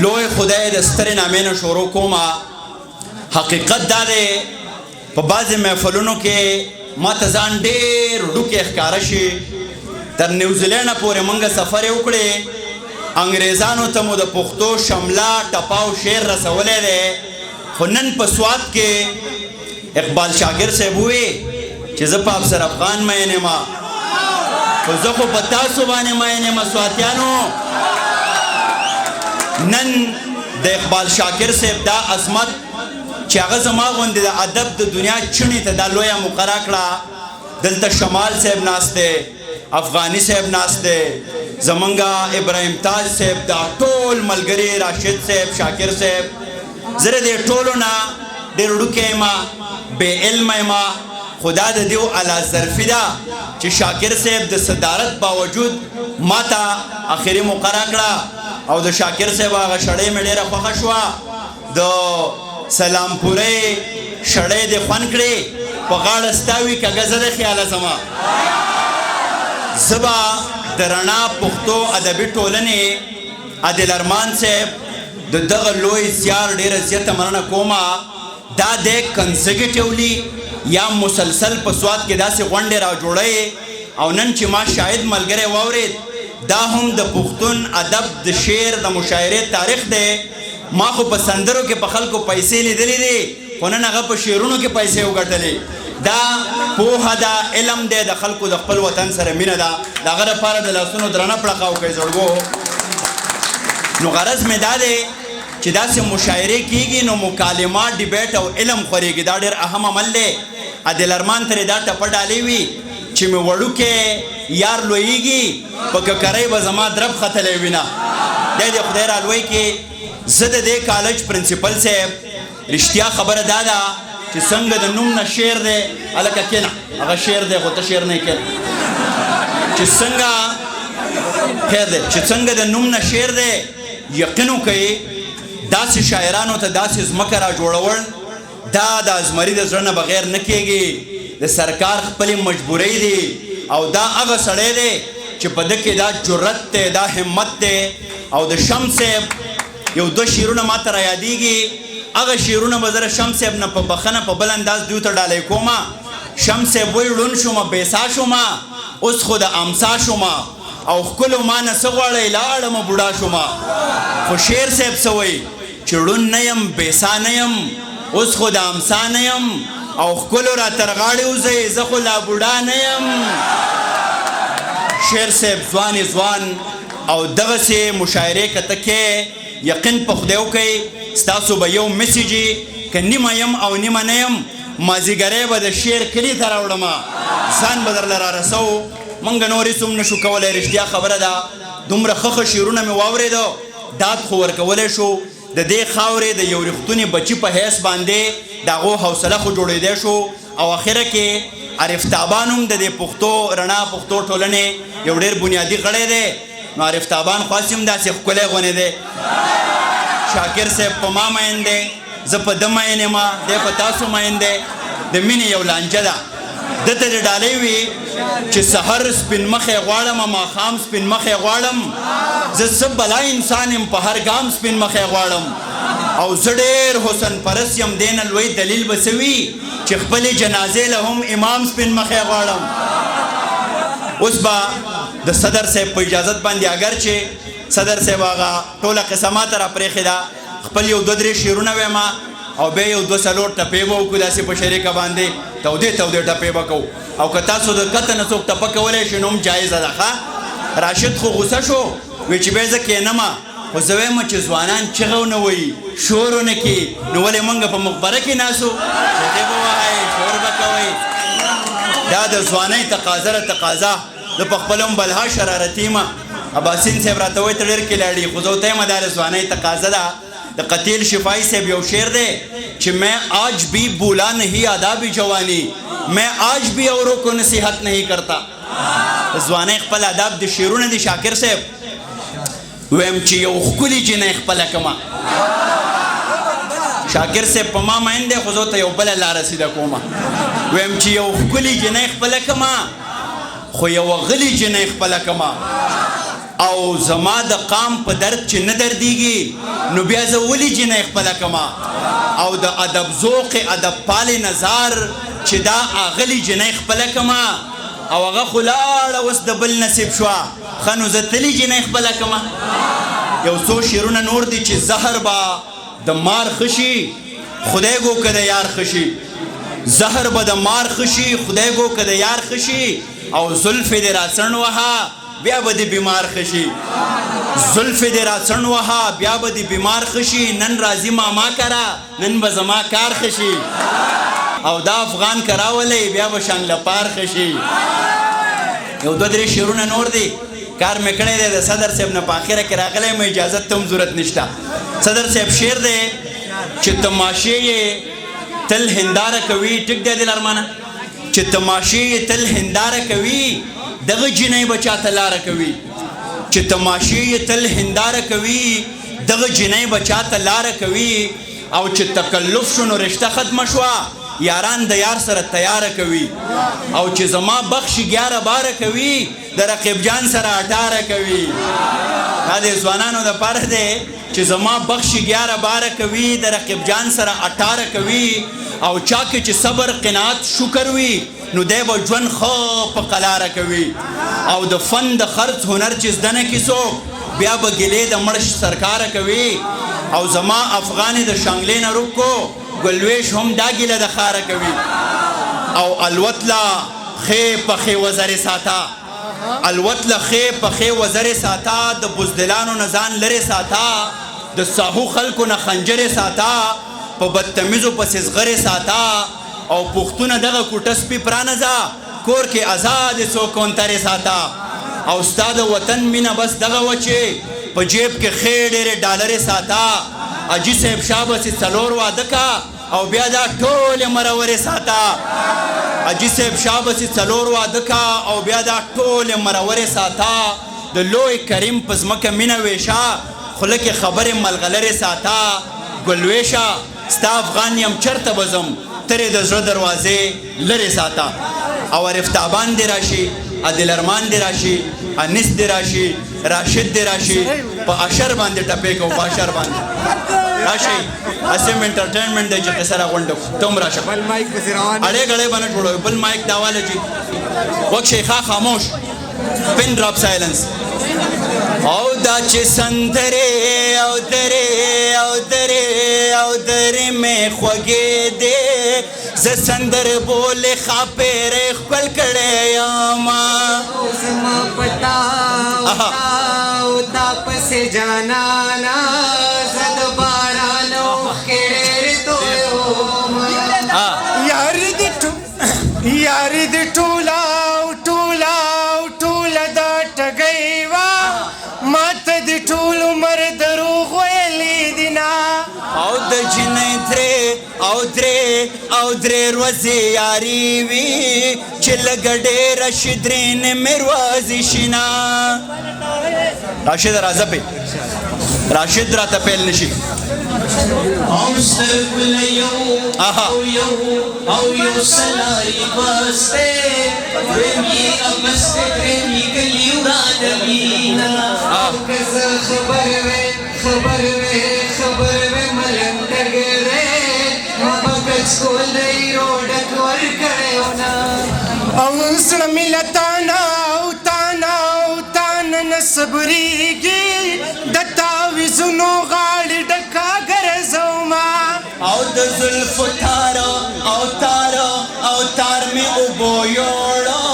لوی خدای د سترې نامې نه شروع کومه. حقیقت دا دی په بعضې محفلونو کې ما ته ځان ډېر ډوکې ښکاره شي. تر نیوزیلینډه پورې موږ سفر یې وکړې. انګریزانو ته مو د پښتو شمله ټپاو شعر رسولی دی. خو نن په سوات کې اقبال شاګر صاحب ووی چې زه په افسر افغان مین یم، خو زه خو په تاسو باندې مین یم سواتیانو. نن د اقبال شاکر صاحب دا عظمت چې هغه زما غوندې د ادب د دنیا چڼې ته دا لویه مقرره کړه. دلته شمال صاحب ناست دی، افغاني صاحب ناست دی، زمونږ ابراهیم تاج صاحب، دا ټول ملګري، راشد صاحب، شاکر صاحب. زه د دې ټولو نه ډېر وړوکی یم، بې علمه یم. خو دا د دیو علا ظرفي ده چې شاکر صاحب د صدارت باوجود ما ته اخري مقرره کړه. او د شاکر صاحب هغه شړۍ مې ډېره خوښه شوه. د سلامپورۍ شړۍ دې خوند کړې، په غاړه ستا وي که زه د خیاله ځمه. زه به د رڼا پښتو ادبي ټولنې عادل ارمان صاحب د دغه لوی زیار ډېره زیاته مننه کومه. دا دی کنزیکیټیولی یا مسلسل په سوات کې داسې غونډې را جوړوي. او نن چې ما شاهد ملګری واورېد، دا هم د پښتون ادب د شعر د مشاعرې تاریخ دی. ما خو په سندرو کې په خلکو پیسې لیدلې دي، خو نن هغه په شعرونو کې پیسې وګټلې. دا پوهه ده، علم دی، د خلکو د خپل وطن سره مینه ده. د هغه لپاره د لاسونو درنه پړقه وکړئ زړګو. نو غرض مې دا دی چې داسې مشاعرې کېږي نو مکالمه، ډیبیټ او علم خورېږي. دا ډېر اهم عمل دی. عادل ارمان ترې دا ټپه ډالۍ وي چې مې وړوکی یار لویږي، په ککرۍ به زما درب ختلی وینه. دی دې خدای را لوی کړي. زه د دې کالج پرنسپل صاحب، رښتیا خبره دا ده چې څنګه د نوم نه شعر دی، هلکه کښېنه، هغه شعر دی خو ته شعر نه یې کښېنه، چې څنګه خیر دی، چې څنګه د نوم نه شعر دی. یقین وکړئ داسې شاعرانو ته داسې ځمکه را جوړول، دا د ازمري د زړه نه بغیر نه کېږي. د سرکار خپلې مجبورۍ دي. او دا هغه سړی دی چې په ده کې دا جرأت دی، دا همت دی. او د شمس صاحب یو دوه شعرونه ما ته را یادېږي. هغه شعرونه به زه د شمس صاحب نه په بخښنه په بل انداز دوی ته ډالۍ کومه. شمس صاحب وایي ړوند شومه، بېسا شومه، اوس خو د امسا شومه، او ښکلو ما نه څه غواړئ، لاړمه بوډا شومه. خو شعر صاحب څه وایي چې ړوند نه یم، بېسا نه یم، اوس خو د امسا نه یم، او ښکلو را تر غاړې وځئ، زه خو لا بوډا نه یم. شعر صاحب ځوان ځوان او دغسې مشاعرې که ته کې، یقین په خدای وکئ ستاسو به یو میسیج وي که نیمه یم او نیمه نه یم، مازدیګری به د شعر کلي ته راوړمه، ځان به درله را رسوو. موږ نور هېڅ هم نشو کولی. رښتیا خبره ده، دومره ښه شعرونه مې واورېده، داد خو ورکولی شو. د دې خاورې د یو رښتوني بچي په حیث باندې د هغو حوصله خو جوړېدی شو. او اخره کې عارف تابان هم د دې پښتو رڼا پښتو ټولنې یو ډېر بنیادي غړی دی. نو عارف تابان خاص هم داسې ښکلی غونې دی. شاکر صاحب په ما مین دی، زه په ده مین یم، دی په تاسو مین دی. د مینې یو لانجه ده. ده ته دې ډالۍ وي چې سحر سپین مخی غواړم، ماښام سپین مخی غواړم، زه څه بلا انسان یم، په هر ګام سپین مخی غواړم. او زه ډېر حسن پرست یم. دې نه لوی دلیل به څه وي چې خپلې جنازې له هم امام سپین مخی غواړم. اوس به د صدر صاحب په اجازت باندې، اگر چې صدر صاحب هغه ټوله قصه ما ته را پرېښې ده، خپل یو دوه درې شعرونه ویمه او بیا یو دوه څلور ټپې به وکړو داسې په شریکه باندې، تودې تودې ټپې به کوو. او که تاسو د کته نه څوک ټپه کولی شي نو هم جایزه ده. ښه راشد خو غوسه شو، وایي چې بیا زه کښېنمه، خو زه وایم چې ځوانان چغه ونه وایي، شور ونه کړي، نو ولې موږ په مقبره کې ناستو، چغې به وهئ، شور به کوئ. دا د ځوانۍ تقاضا ده، تقاضا. زه په خپله هم بلها شرارتي یم. عباسین صاحب راته وایي ته ډېر کلاړي، خو زه ورته یم دا د ځوانۍ تقاضا ده. د قتیل شفاعی صاحب یو شعر دی چې میں آج بھی بولا نہیں آداب جوانی، میں آج بھی اوروں کو نصیحت نہیں کرتا. ځوانۍ خپل آداب د شعرونه دي. شاکر صاحب ویم چې یو ښکلي جنۍ خپله کړمه. شاکر صاحب په ما مین دی، خو زه ته یو بله لاره سیده کومه. ویم چې یو ښکلي جنۍ خپله کړمه، خو یوه غلي جنۍ خپله کړمه. او زما د قام په درد چې نه دردیږي نو بیا زه ولې جنۍ خپله کما او د ادب ذوق ادب پال نظر چې دا اغلی جنۍ خپله کما او هغه خو لاړه اوس د بل نصیب شوه ښه نو زه تلي جنۍ خپله کما یو څو شعرونه نور دي چې زهر به د مار خشي خدای گو که د یار خشي زهر به د مار خشي خدای گو که د یار خشي او زلف دې را څڼ وها بیا به دې بیمار خشي زلف دې را څڼ وها بیا به دې بیمار خشي نن راځي ماما کرا نن به زما کار خشي او دا افغان کراولی بیا به شانګله خشي یو دوه درې شعرونه نور دي کار مې کړی دی د صدر صاحب نه په اخره کې راغلی یم اجازت ته هم ضرورت نشته صدر صاحب شعر دی چې تماشې یې تل هنداره کوي ټیک دی دل ارمانه چې تماشې یې تل هنداره کوي دغه جنۍ به چاته لاره کوي چې تماشې یې تل هنداره کوي دغه جنۍ به چاته لاره کوي او چې تکلف شو نو رشته ختمه شوه یاران د یار سره تیاره کوي او چې زما بخش 11 باره کوي د رقیب جان سره 18 کوي دا د ځوانانو دپاره دی چې زما بخش 11 باره کوي د رقیب جان سره 18 کوي او چا کې چې صبر قناعت شکر وي نو دی به ژوند ښه په قلاره کوي او د فن د خرڅ هنر چې زده نه کي څوک بیا به ګیلې د مړ سرکاره کوي او زما افغانې د شانګلې نه روکو ګلویش هم دا ګیله د خاره کوي او الوتله خې پخې وزرې ساته الوتله خې پخې وزرې ساته د بزدلانو نه ځان لرې ساته د ساهو خلکو نه خنجرې ساته په بدتمیزو پسې زغرې ساته او پښتونه دغه کوټه سپي پرانځه کور کې آزاد څوک ونترې ساته او ستا د وطن مینه بس دغه وه چې په جیب کې ښې ډېرې ډالرې ساته اجي صاحب شاه بسې 4 واده کا او بیا دا ټولې مرورې ساته اجي صاحب شاه بسې 4 واده کا او بیا دا ټولې مرورې ساته د لوی کریم په ځمکه مینه ویشه خوله کې خبرې ملغلرې ساته ګلویشه ستا افغان یم چرته به ځم ترې د زړه دروازې لرې ساته او رفتابان دې راشي عادل ارمان دې راشي انیس دې راشي راشد دې راشي په اشر باندې ټپې کوو په اشر باندې راشي اسیم انټرټینمنټ دی چې قصه راغونډو ته هم راشه اړې ګړې به نه جوړوي بل مایک داواله جي وک شیخا خاموش پن ډراپ سایلنس او دا چې سندرې او درې او درې او درې مې خوږې دی زه سندر بولې خاپېرې ښکل کړی یم زما پتا او تا پسې جانانا زه د باران اوښکې ډېرې تویوم یارې دې ټوله دا ټګۍ وه ماته دې ټول عمر دروغ ویلي دي نه او د جنۍ درې ورځې یاري وي چې لږه ډېره شي درې نیمې ورځې شي نه راشد راځه پې راشد راته پیل نشي او سترګله یو سلای بسته درېم یې اګسته درېم یې کلي ورانوینه او که زه خبر وې ملنګ ډګرې ما به کچکول دی روډک ورکړی نه او زړه مې له تانه نه صبرېږي د تعویذونو غاړې ډکه ګرځومه او د زلفو تار مې اوبو یوړو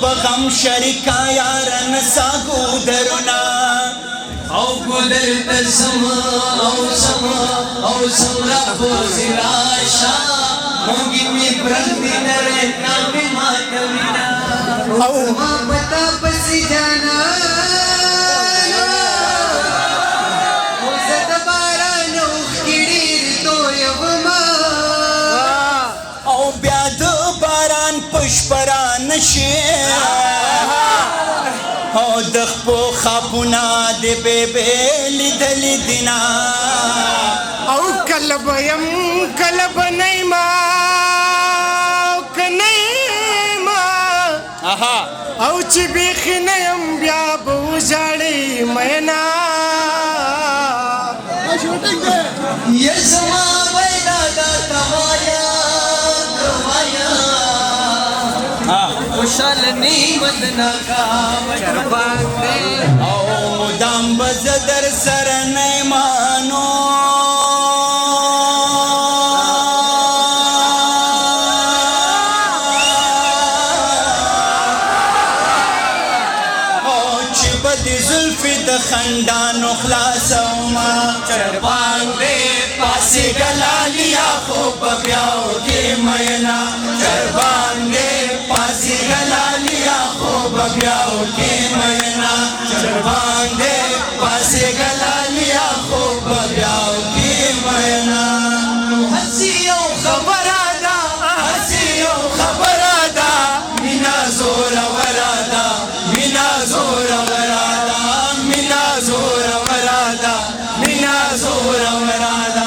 په غم شریکه یاره نڅا ګودرونه او ګودر ته او زما راپوځي راشه موږې مې پرندې نرۍ نامې ماتوینه او زما پتا پسې جانانه او زه د باران اوښکې ډېرې تویومه او بیا د باران په شپه رانشي او د خپو خاپونه د بیبې لیدلې دینه او کله به یم کله به نه یمه او که نه یمه او چې بیخي نه یم بیا به وژاړې مینا یزما پیدا دا توایا توایا خوشحال نیمت ناکام چربان دے او مدام بز در سر نیمانو او چی بدی زلفی د خندانو خلاصوما چربان دے پاسی گلالیا خوب بیاو کی مینا چربان دے پاسی گلالیا خوب بیاو کی مینا چربان دے پاسی گلالیا خوب بیاو کی مینا ہسیو خبرادا ہسیو خبرادا مینا زور ورادا مینا زور ورادا مینا زور ورادا مینا زور ورادا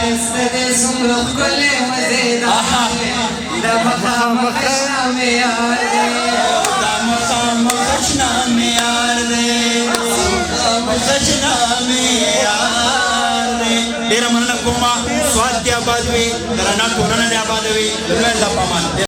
استدے سمرخ کلے مزیدار دا مقام خشنا میں یار دے دا مقام خشنا میں یار دے خشنا میں یار دے ډیره مننه کومه سواد دی آباد وي درنه ټولنه دی آباد وي الله پامان